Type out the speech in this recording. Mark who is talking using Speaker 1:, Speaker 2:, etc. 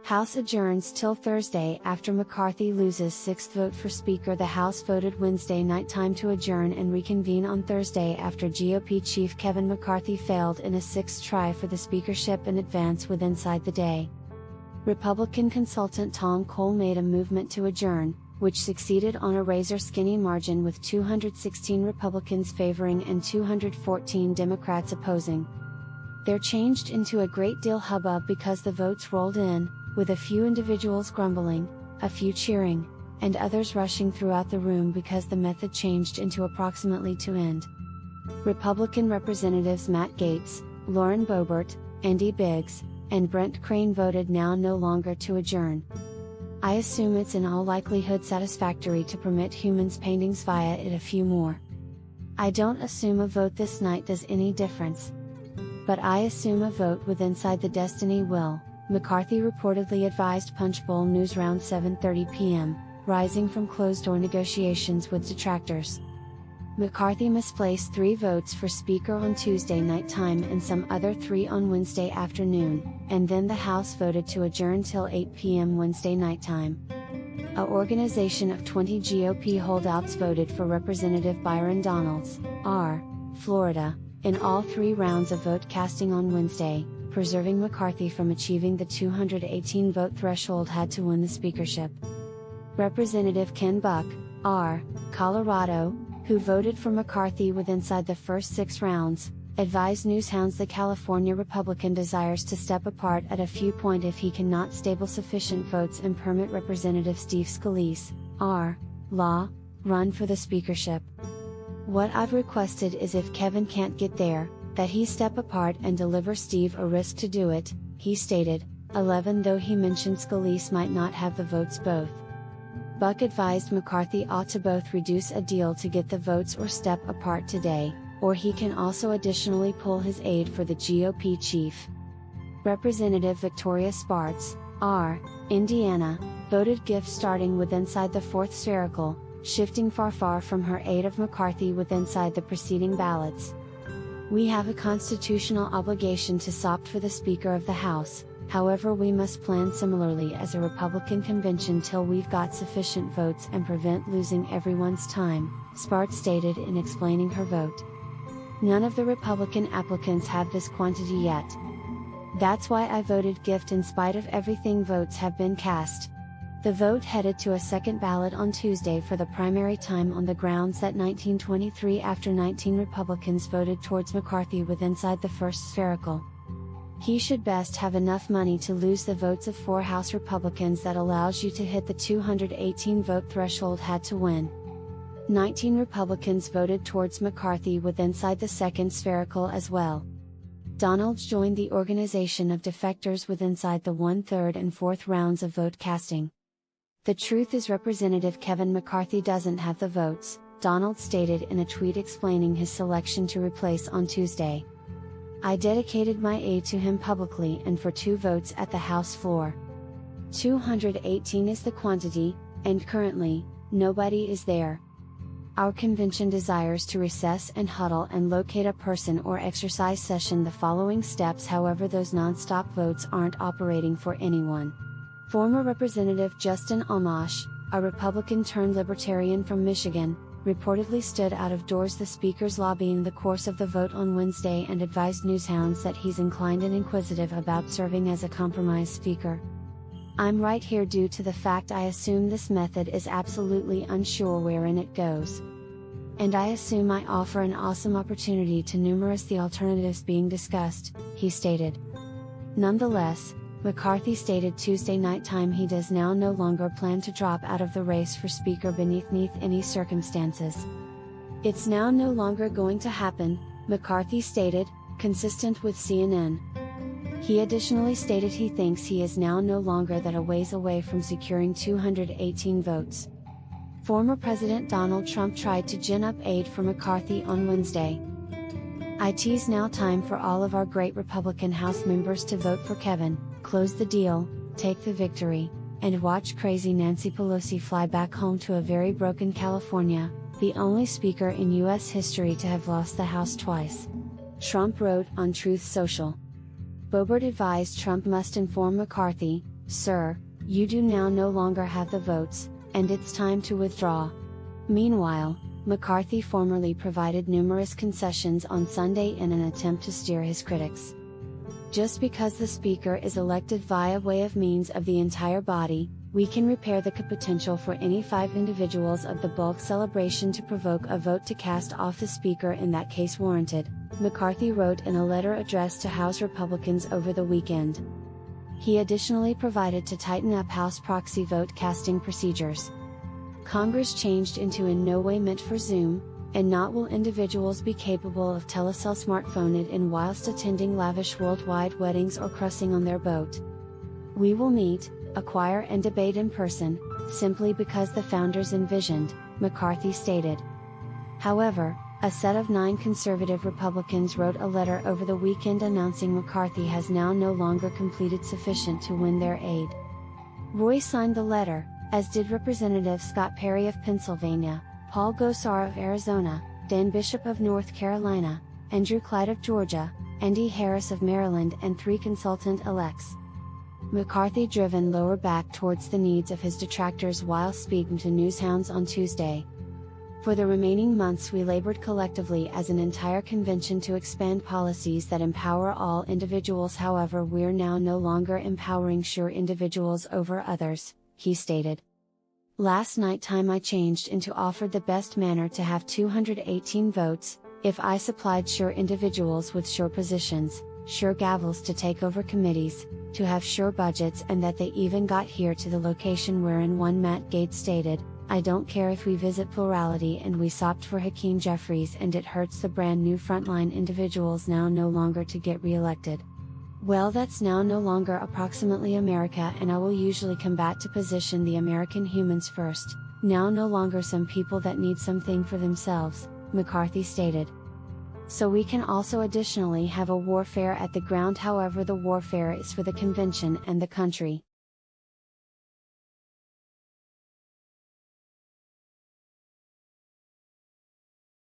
Speaker 1: House adjourns till Thursday after McCarthy loses 6th vote for Speaker. The House voted Wednesday night time to adjourn and reconvene on Thursday after GOP Chief Kevin McCarthy failed in a 6th try for the speakership and advance with inside the day. Republican consultant Tom Cole made a movement to adjourn, which succeeded on a razor-skinny margin with 216 Republicans favoring and 214 Democrats opposing. There changed into a great deal hubbub because the votes rolled in, with a few individuals grumbling, a few cheering, and others rushing throughout the room because the method changed into approximately to end. Republican Representatives Matt Gaetz, Lauren Boebert, Andy Biggs, and Brent Crane voted now no longer to adjourn. I assume it's in all likelihood satisfactory to permit humans paintings via it a few more. I don't assume a vote this night does any difference. But I assume a vote with inside the destiny will, McCarthy reportedly advised Punchbowl News around 7:30 p.m., rising from closed-door negotiations with detractors. McCarthy misplaced 3 votes for Speaker on Tuesday night time and some other 3 on Wednesday afternoon, and then the House voted to adjourn till 8 p.m. Wednesday night time. A organization of 20 GOP holdouts voted for Representative Byron Donalds, R., Florida, in all 3 rounds of vote casting on Wednesday, preserving McCarthy from achieving the 218 vote threshold had to win the speakership. Representative Ken Buck, R., Colorado, who voted for McCarthy with inside the first 6 rounds, advised newshounds the California Republican desires to step apart at a few point if he cannot stable sufficient votes and permit Representative Steve Scalise, R., Law, run for the speakership. What I've requested is if Kevin can't get there, that he step apart and deliver Steve a risk to do it, he stated, 11 though he mentioned Scalise might not have the votes both. Buck advised McCarthy ought to both reduce a deal to get the votes or step apart today, or he can also additionally pull his aid for the GOP chief. Representative Victoria Spartz, R., Indiana, voted gift starting with inside the 4th spherical, shifting far from her aid of McCarthy with inside the preceding ballots. We have a constitutional obligation to opt for the Speaker of the House, however we must plan similarly as a Republican convention till we've got sufficient votes and prevent losing everyone's time, Spartz stated in explaining her vote. None of the Republican applicants have this quantity yet. That's why I voted gift in spite of everything. Votes have been cast. The vote headed to a second ballot on Tuesday for the primary time on the grounds that 1923 after 19 Republicans voted towards McCarthy with inside the 1st spherical. He should best have enough money to lose the votes of 4 House Republicans that allows you to hit the 218 vote threshold had to win. 19 Republicans voted towards McCarthy with inside the 2nd spherical as well. Donalds joined the organization of defectors with inside the 1/3 and 4th rounds of vote casting. The truth is Representative Kevin McCarthy doesn't have the votes, Donalds stated in a tweet explaining his selection to replace on Tuesday. I dedicated my aid to him publicly and for 2 votes at the House floor. 218 is the quantity, and currently, nobody is there. Our convention desires to recess and huddle and locate a person or exercise session the following steps. However, those non-stop votes aren't operating for anyone. Former Representative Justin Amash, a Republican turned Libertarian from Michigan, reportedly stood out of doors the Speaker's lobby in the course of the vote on Wednesday and advised newshounds that he's inclined and inquisitive about serving as a compromise Speaker. I'm right here due to the fact I assume this method is absolutely unsure wherein it goes. And I assume I offer an awesome opportunity to numerous the alternatives being discussed, he stated. Nonetheless, McCarthy stated Tuesday night time he does now no longer plan to drop out of the race for Speaker beneath any circumstances. It's now no longer going to happen, McCarthy stated, consistent with CNN. He additionally stated he thinks he is now no longer that a ways away from securing 218 votes. Former President Donald Trump tried to gin up aid for McCarthy on Wednesday. It's now time for all of our great Republican House members to vote for Kevin, close the deal, take the victory, and watch crazy Nancy Pelosi fly back home to a very broken California, the only speaker in U.S. history to have lost the House twice. Trump wrote on Truth Social. Boebert advised Trump must inform McCarthy, "Sir, you do now no longer have the votes, and it's time to withdraw." Meanwhile, McCarthy formerly provided numerous concessions on Sunday in an attempt to steer his critics. "Just because the Speaker is elected via way of means of the entire body, we can repair the potential for any 5 individuals of the bulk celebration to provoke a vote to cast off the Speaker in that case warranted," McCarthy wrote in a letter addressed to House Republicans over the weekend. He additionally provided to tighten up House proxy vote casting procedures. Congress changed into "in no way meant for Zoom," and "not will individuals be capable of telecell smartphone it in whilst attending lavish worldwide weddings or cruising on their boat. We will meet, acquire and debate in person, simply because the founders envisioned," McCarthy stated. However, a set of 9 conservative Republicans wrote a letter over the weekend announcing McCarthy has now no longer completed sufficient to win their aid. Roy signed the letter, as did Representative Scott Perry of Pennsylvania, Paul Gosar of Arizona, Dan Bishop of North Carolina, Andrew Clyde of Georgia, Andy Harris of Maryland and 3 consultant-elects. McCarthy driven lower back towards the needs of his detractors while speaking to newshounds on Tuesday. "For the remaining months we labored collectively as an entire convention to expand policies that empower all individuals. However, we're now no longer empowering sure individuals over others," he stated. "Last night time I changed into offered the best manner to have 218 votes, if I supplied sure individuals with sure positions, sure gavels to take over committees, to have sure budgets, and that they even got here to the location wherein one Matt Gaetz stated, 'I don't care if we visit plurality and we sopped for Hakeem Jeffries and it hurts the brand new frontline individuals now no longer to get re-elected.' Well, that's now no longer approximately America, and I will usually combat to position the American humans first, now no longer some people that need something for themselves," McCarthy stated. "So we can also additionally have a warfare at the ground. However, the warfare is for the convention and the country.